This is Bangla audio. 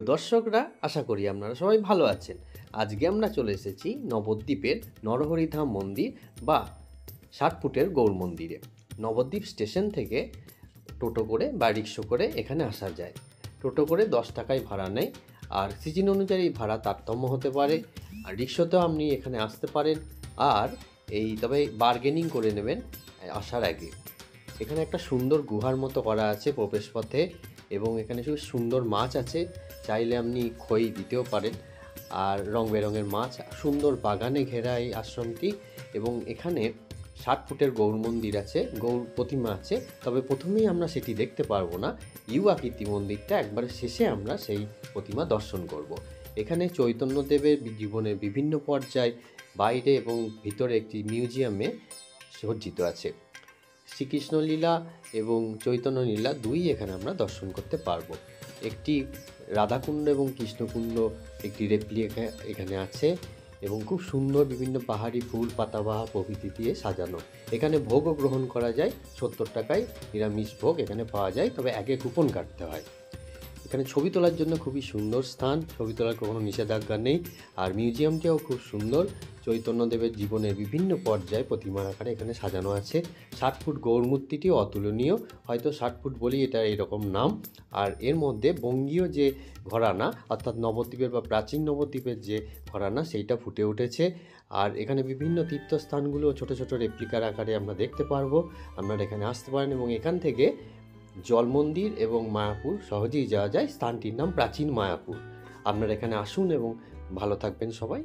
দর্শকরা, আশা করি আপনারা সবাই ভালো আছেন। আজকে আমরা চলে এসেছি নবদ্বীপের নরহরিধাম মন্দির বা ৬০ ফুটের গৌর মন্দিরে। নবদ্বীপ স্টেশন থেকে টোটো করে বা রিক্সা করে এখানে আসা যায়। টোটো করে ১০ টাকায় ভাড়া নেয়, আর সিজন অনুযায়ী ভাড়া তারতম্য হতে পারে। আর রিক্সাতেও আপনি এখানে আসতে পারেন, আর তবে বার্গেনিং করে নেবেন আসার আগে। এখানে একটা সুন্দর গুহার মতো করা আছে প্রবেশপথে, এবং এখানে শুধু সুন্দর মাছ আছে, চাইলে আপনি খই দিতেও পারেন। আর রং বেরঙের মাছ, সুন্দর বাগানে ঘেরা এই আশ্রমটি। এবং এখানে ৬০ ফুটের গৌর মন্দির আছে, গৌর প্রতিমা আছে। তবে প্রথমেই আমরা সেটি দেখতে পারবো না, ইউ আকৃতি মন্দিরটা একবারে শেষে আমরা সেই প্রতিমা দর্শন করব। এখানে চৈতন্যদেবের জীবনের বিভিন্ন পর্যায় বাইরে এবং ভিতরে একটি মিউজিয়ামে সজ্জিত আছে। শ্রীকৃষ্ণ লীলা এবং চৈতন্য লীলা দুই এখানে আমরা দর্শন করতে পারবো। একটি রাধাকুণ্ড এবং কৃষ্ণকুণ্ড একটি রেপ্লিকা এখানে আছে, এবং খুব সুন্দর বিভিন্ন পাহাড়ি ফুল পাতাবাহার প্রভৃতি দিয়ে সাজানো। এখানে ভোগও গ্রহণ করা যায়, ৭০ টাকায় নিরামিষ ভোগ এখানে পাওয়া যায়, তবে আগে কুপন কাটতে হয়। এখানে ছবি তোলার জন্য খুবই সুন্দর স্থান, ছবি তোলার কোনো নিষেধাজ্ঞা নেই। আর মিউজিয়ামটিও খুব সুন্দর, চৈতন্যদেবের জীবনের বিভিন্ন পর্যায়ে প্রতিমার আকারে এখানে সাজানো আছে। ৬০ ফুট গৌর মূর্তিটিও অতুলনীয়, হয়তো ৬০ ফুট বলেই এটা এরকম নাম। আর এর মধ্যে বঙ্গীয় যে ঘরানা, অর্থাৎ নবদ্বীপের বা প্রাচীন নবদ্বীপের যে ঘরানা, সেইটা ফুটে উঠেছে। আর এখানে বিভিন্ন তীর্থস্থানগুলো ছোট ছোট রেপ্লিকার আকারে আমরা দেখতে পারবো। আপনারা এখানে আসতে পারেন, এবং এখান থেকে জল মন্দির এবং মায়াপুর সহজেই যাওয়া যায়। স্থানটির নাম প্রাচীন মায়াপুর। আপনারা এখানে আসুন এবং ভালো থাকবেন সবাই।